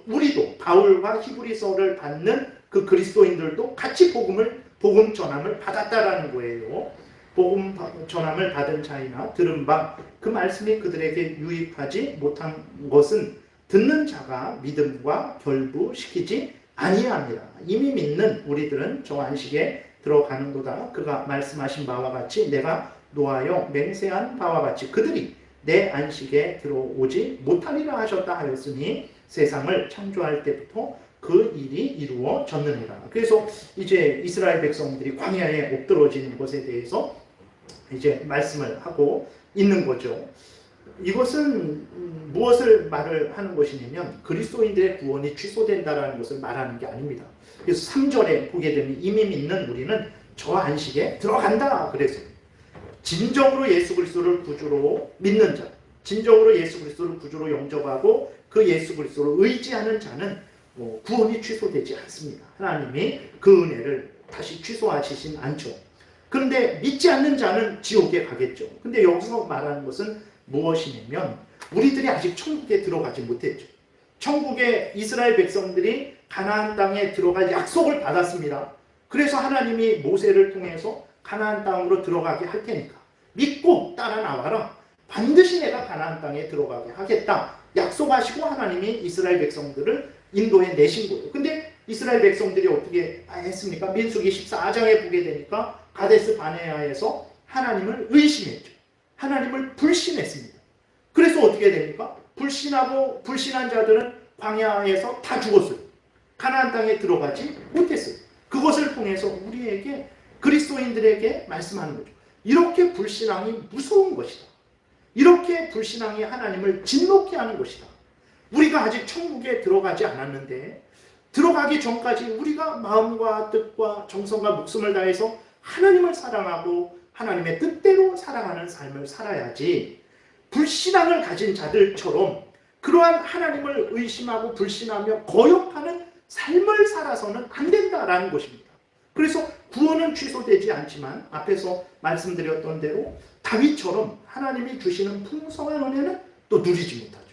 우리도 바울과 히브리서를 받는 그 그리스도인들도 같이 복음 전함을 받았다라는 거예요. 복음 전함을 받은 자이나 들은 바 그 말씀이 그들에게 유익하지 못한 것은 듣는 자가 믿음과 결부시키지 아니합니다. 이미 믿는 우리들은 저 안식에 들어가는도다. 그가 말씀하신 바와 같이 내가 노하여 맹세한 바와 같이 그들이 내 안식에 들어오지 못하리라 하셨다 하였으니 세상을 창조할 때부터 그 일이 이루어졌느니라. 그래서 이제 이스라엘 백성들이 광야에 엎드러진 것에 대해서 이제 말씀을 하고 있는 거죠. 이것은 무엇을 말을 하는 것이냐면 그리스도인들의 구원이 취소된다는 것을 말하는 게 아닙니다. 그래서 3절에 보게 되면 이미 믿는 우리는 저 안식에 들어간다. 그래서 진정으로 예수 그리스도를 구주로 믿는 자, 진정으로 예수 그리스도를 구주로 영접하고 그 예수 그리스도를 의지하는 자는 구원이 취소되지 않습니다. 하나님이 그 은혜를 다시 취소하시진 않죠. 그런데 믿지 않는 자는 지옥에 가겠죠. 근데 여기서 말하는 것은 무엇이냐면 우리들이 아직 천국에 들어가지 못했죠. 천국에 이스라엘 백성들이 가나안 땅에 들어갈 약속을 받았습니다. 그래서 하나님이 모세를 통해서 가나안 땅으로 들어가게 할 테니까 믿고 따라 나와라. 반드시 내가 가나안 땅에 들어가게 하겠다. 약속하시고 하나님이 이스라엘 백성들을 인도해 내신 거예요. 근데 이스라엘 백성들이 어떻게 했습니까? 민수기 14장에 보게 되니까 가데스 바네아에서 하나님을 의심했죠. 하나님을 불신했습니다. 그래서 어떻게 됩니까? 불신한 자들은 광야에서 다 죽었어요. 가나안 땅에 들어가지 못했어요. 그것을 통해서 우리에게 그리스도인들에게 말씀하는 거죠. 이렇게 불신앙이 무서운 것이다. 이렇게 불신앙이 하나님을 진노케 하는 것이다. 우리가 아직 천국에 들어가지 않았는데 들어가기 전까지 우리가 마음과 뜻과 정성과 목숨을 다해서 하나님을 사랑하고 하나님의 뜻대로 살아가는 삶을 살아야지 불신앙을 가진 자들처럼 그러한 하나님을 의심하고 불신하며 거역하는 삶을 살아서는 안 된다라는 것입니다. 그래서 구원은 취소되지 않지만 앞에서 말씀드렸던 대로 다윗처럼 하나님이 주시는 풍성한 은혜는 또 누리지 못하죠.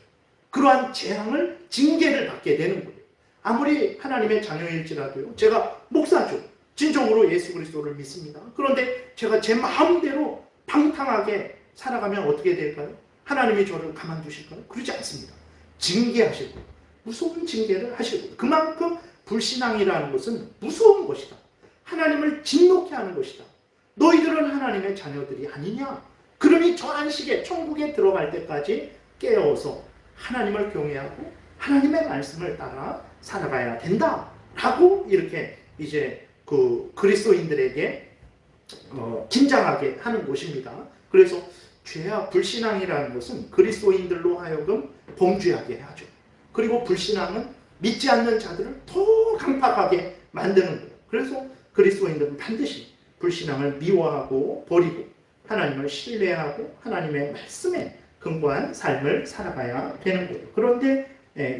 그러한 재앙을 징계를 받게 되는 거예요. 아무리 하나님의 자녀일지라도요. 제가 목사죠. 진정으로 예수 그리스도를 믿습니다. 그런데 제가 제 마음대로 방탕하게 살아가면 어떻게 될까요? 하나님이 저를 가만두실까요? 그러지 않습니다. 징계하실 거예요. 무서운 징계를 하실 거예요. 그만큼 불신앙이라는 것은 무서운 것이다. 하나님을 진노케 하는 것이다. 너희들은 하나님의 자녀들이 아니냐? 그러니 저 안식에 천국에 들어갈 때까지 깨어서 하나님을 경외하고 하나님의 말씀을 따라 살아가야 된다. 라고 이렇게 이제 그 그리스도인들에게 긴장하게 하는 것입니다. 그래서 죄와 불신앙이라는 것은 그리스도인들로 하여금 범죄하게 하죠. 그리고 불신앙은 믿지 않는 자들을 더 강팍하게 만드는 거예요. 그래서 그리스도인들은 반드시 불신앙을 미워하고 버리고 하나님을 신뢰하고 하나님의 말씀에 근거한 삶을 살아가야 되는 거예요. 그런데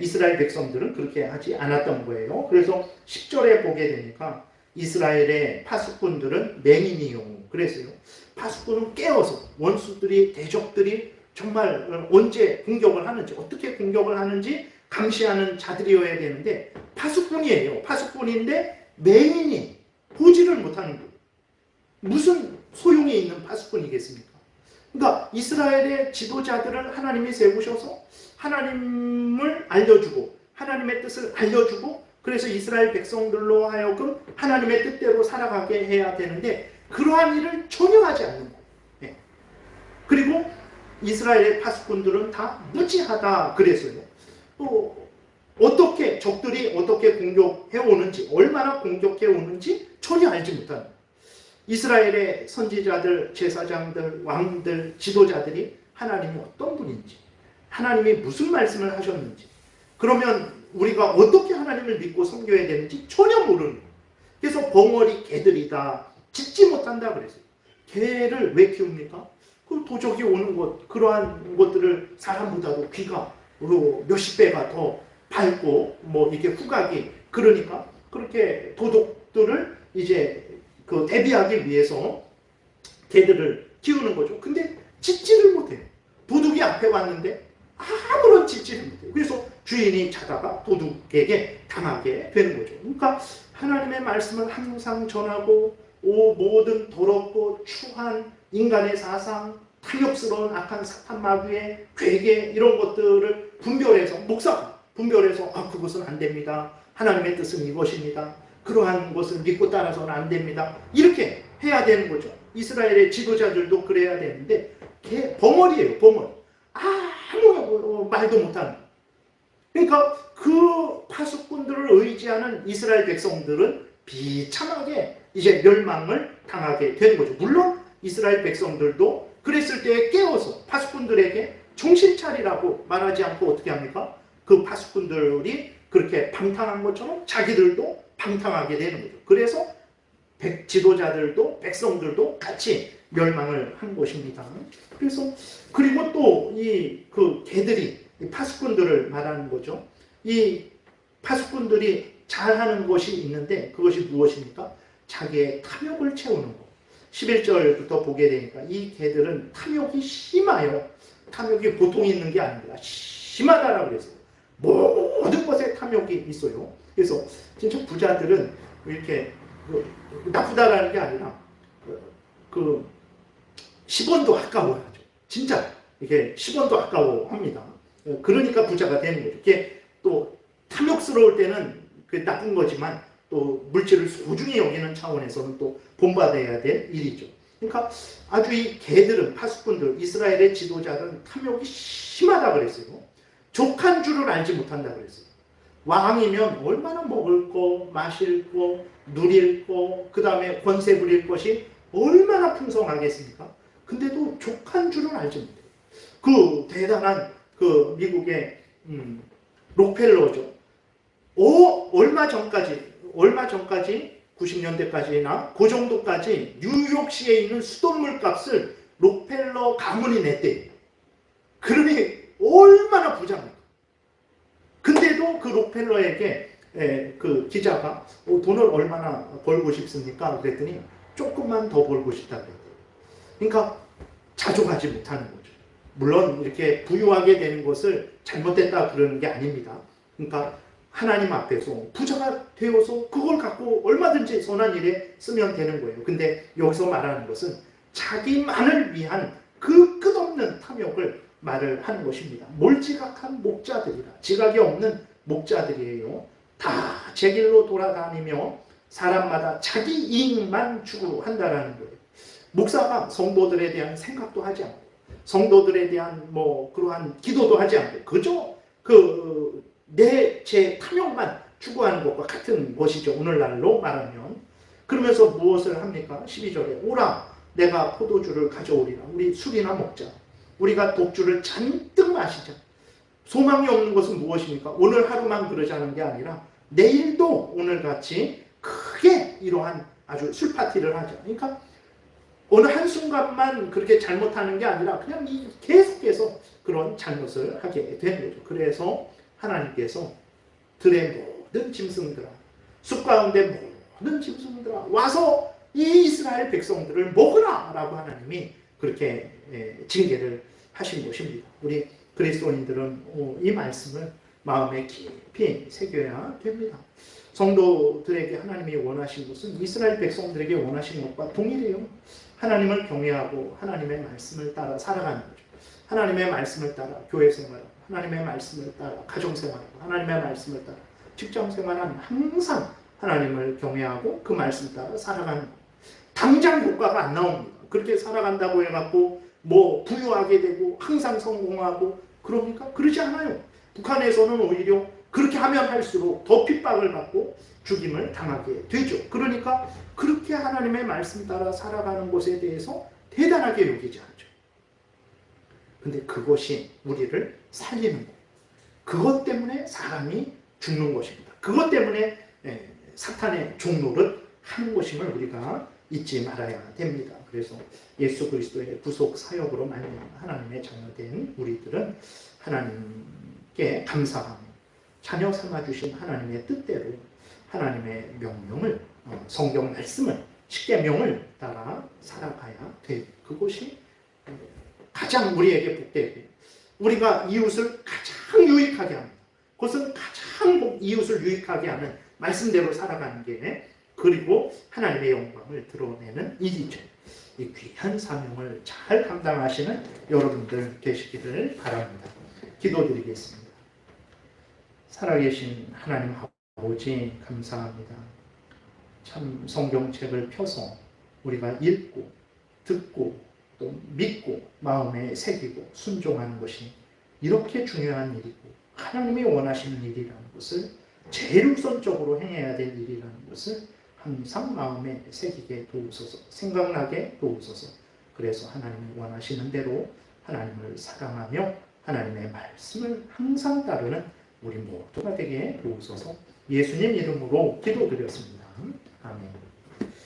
이스라엘 백성들은 그렇게 하지 않았던 거예요. 그래서 10절에 보게 되니까 이스라엘의 파수꾼들은 맹인이요. 그래서요. 파수꾼은 깨어서 원수들이 대적들이 정말 언제 공격을 하는지 어떻게 공격을 하는지 감시하는 자들이어야 되는데 파수꾼이에요. 파수꾼인데 맹인이 보지를 못하는 거예요. 무슨 소용이 있는 파수꾼이겠습니까? 그러니까 이스라엘의 지도자들을 하나님이 세우셔서 하나님을 알려주고 하나님의 뜻을 알려주고 그래서 이스라엘 백성들로 하여금 하나님의 뜻대로 살아가게 해야 되는데 그러한 일을 전혀 하지 않는 거예요. 네. 그리고 이스라엘의 파수꾼들은 다 무지하다 그래서요. 또 어떻게 적들이 어떻게 공격해 오는지 얼마나 공격해 오는지 전혀 알지 못하는 거예요. 이스라엘의 선지자들, 제사장들, 왕들, 지도자들이 하나님이 어떤 분인지 하나님이 무슨 말씀을 하셨는지 그러면 우리가 어떻게 하나님을 믿고 섬겨야 되는지 전혀 모르는 거예요. 그래서 벙어리 개들이다. 짖지 못한다 그랬어요. 개를 왜 키웁니까? 그 도적이 오는 것 그러한 것들을 사람보다도 귀가 몇십 배가 더 밝고 뭐 이렇게 후각이 그러니까 그렇게 도둑들을 이제 그 대비하기 위해서 개들을 키우는 거죠. 근데 짖지를 못해요. 도둑이 앞에 왔는데 아무런 짖지를 못해요. 그래서 주인이 자다가 도둑에게 당하게 되는 거죠. 그러니까 하나님의 말씀을 항상 전하고 모든 더럽고 추한 인간의 사상, 탐욕스러운 악한 사탄 마귀의 괴계 이런 것들을 분별해서 목사가 분별해서 그것은 안 됩니다. 하나님의 뜻은 이것입니다. 그러한 것을 믿고 따라서는 안 됩니다. 이렇게 해야 되는 거죠. 이스라엘의 지도자들도 그래야 되는데 벙어리예요. 벙어리. 아무 말도 못하는. 그러니까 그 파수꾼들을 의지하는 이스라엘 백성들은 비참하게 이제 멸망을 당하게 되는 거죠. 물론 이스라엘 백성들도 그랬을 때에 깨워서 파수꾼들에게 정신 차리라고 말하지 않고 어떻게 합니까? 그 파수꾼들이 그렇게 방탕한 것처럼 자기들도 방탕하게 되는 거죠. 그래서 지도자들도 백성들도 같이 멸망을 한 것입니다. 그래서 그리고 또 이 그 개들이 파수꾼들을 말하는 거죠. 이 파수꾼들이 잘하는 것이 있는데 그것이 무엇입니까? 자기의 탐욕을 채우는 것. 11절부터 보게 되니까 이 개들은 탐욕이 심하여 탐욕이 보통 있는 게 아닙니다. 심하다라고 그랬어요. 모든 것에 탐욕이 있어요. 그래서 진짜 부자들은 이렇게 나쁘다라는 게 아니라 10원도 아까워하죠. 진짜 이게 10원도 아까워합니다. 그러니까 부자가 되는 거죠. 이게 또 탐욕스러울 때는 그 나쁜 거지만 또 물질을 소중히 여기는 차원에서는 또 본받아야 될 일이죠. 그러니까 아주 이 개들은 파수꾼들, 이스라엘의 지도자들은 탐욕이 심하다 그랬어요. 족한 줄을 알지 못한다 그랬어요. 왕이면 얼마나 먹을 거, 마실 거, 누릴 거, 그 다음에 권세 부릴 것이 얼마나 풍성하겠습니까? 근데도 족한 줄은 알지 못해요. 그 대단한 그 미국의 록펠러죠. 얼마 전까지 90년대까지나 그 정도까지 뉴욕시에 있는 수돗물 값을 록펠러 가문이 냈대요. 그러니 얼마나 부자입니까? 근데도 그 록펠러에게 그 기자가 돈을 얼마나 벌고 싶습니까? 그랬더니 조금만 더 벌고 싶다 그랬대요. 그러니까 자족하지 못하는 거죠. 물론 이렇게 부유하게 되는 것을 잘못됐다 그러는 게 아닙니다. 그러니까 하나님 앞에서 부자가 되어서 그걸 갖고 얼마든지 선한 일에 쓰면 되는 거예요. 근데 여기서 말하는 것은 자기만을 위한 그 끝없는 탐욕을 말을 하는 것입니다. 몰지각한 목자들이라. 지각이 없는 목자들이에요. 다 제 길로 돌아다니며 사람마다 자기 이익만 추구한다라는 거예요. 목사가 성도들에 대한 생각도 하지 않고 성도들에 대한 그러한 기도도 하지 않고 그저 제 탐욕만 추구하는 것과 같은 것이죠. 오늘날로 말하면. 그러면서 무엇을 합니까? 12절에 오라 내가 포도주를 가져오리라. 우리 술이나 먹자. 우리가 독주를 잔뜩 마시자. 소망이 없는 것은 무엇입니까? 오늘 하루만 그러자는 게 아니라 내일도 오늘같이 크게 이러한 아주 술 파티를 하자. 그러니까 어느 한순간만 그렇게 잘못하는 게 아니라 그냥 계속해서 그런 잘못을 하게 되는 거죠. 그래서 하나님께서 들의 모든 짐승들아, 숲 가운데 모든 짐승들아 와서 이 이스라엘 백성들을 먹으라 라고 하나님이 그렇게 징계를 하신 것입니다. 우리 그리스도인들은 이 말씀을 마음에 깊이 새겨야 됩니다. 성도들에게 하나님이 원하신 것은 이스라엘 백성들에게 원하신 것과 동일해요. 하나님을 경외하고 하나님의 말씀을 따라 살아가는 거죠. 하나님의 말씀을 따라 교회 생활하고 하나님의 말씀을 따라 가정 생활하고 하나님의 말씀을 따라 직장 생활하는 항상 하나님을 경외하고 그 말씀 따라 살아가는 거예요. 당장 효과가 안 나옵니다. 그렇게 살아간다고 해갖고 부유하게 되고 항상 성공하고 그럽니까? 그러지 않아요. 북한에서는 오히려 그렇게 하면 할수록 더 핍박을 받고 죽임을 당하게 되죠. 그러니까 그렇게 하나님의 말씀 따라 살아가는 것에 대해서 대단하게 여기지 않죠. 근데 그것이 우리를 살리는 거예요. 그것 때문에 사람이 죽는 것입니다. 그것 때문에 사탄의 종노릇 하는 것임을 우리가 잊지 말아야 됩니다. 그래서 예수 그리스도의 구속 사역으로 말미암아 하나님의 자녀된 우리들은 하나님께 감사하며 자녀 삼아주신 하나님의 뜻대로 하나님의 명령을 성경 말씀을 십계명을 따라 살아가야 돼요. 그것이 가장 우리에게 복되고 우리가 이웃을 가장 유익하게 합니다. 그것은 가장 이웃을 유익하게 하는 말씀대로 살아가는 게 그리고 하나님의 영광을 드러내는 일이죠. 이 귀한 사명을 잘 감당하시는 여러분들 되시기를 바랍니다. 기도드리겠습니다. 살아계신 하나님 아버지 감사합니다. 참 성경책을 펴서 우리가 읽고 듣고 또 믿고 마음에 새기고 순종하는 것이 이렇게 중요한 일이고 하나님이 원하시는 일이라는 것을 제일 우선적으로 행해야 될 일이라는 것을 항상 마음에 새기게 도우소서, 생각나게 도우소서. 그래서 하나님이 원하시는 대로 하나님을 사랑하며 하나님의 말씀을 항상 따르는 우리 모두가 되게 도우소서. 예수님 이름으로 기도드렸습니다. 아멘.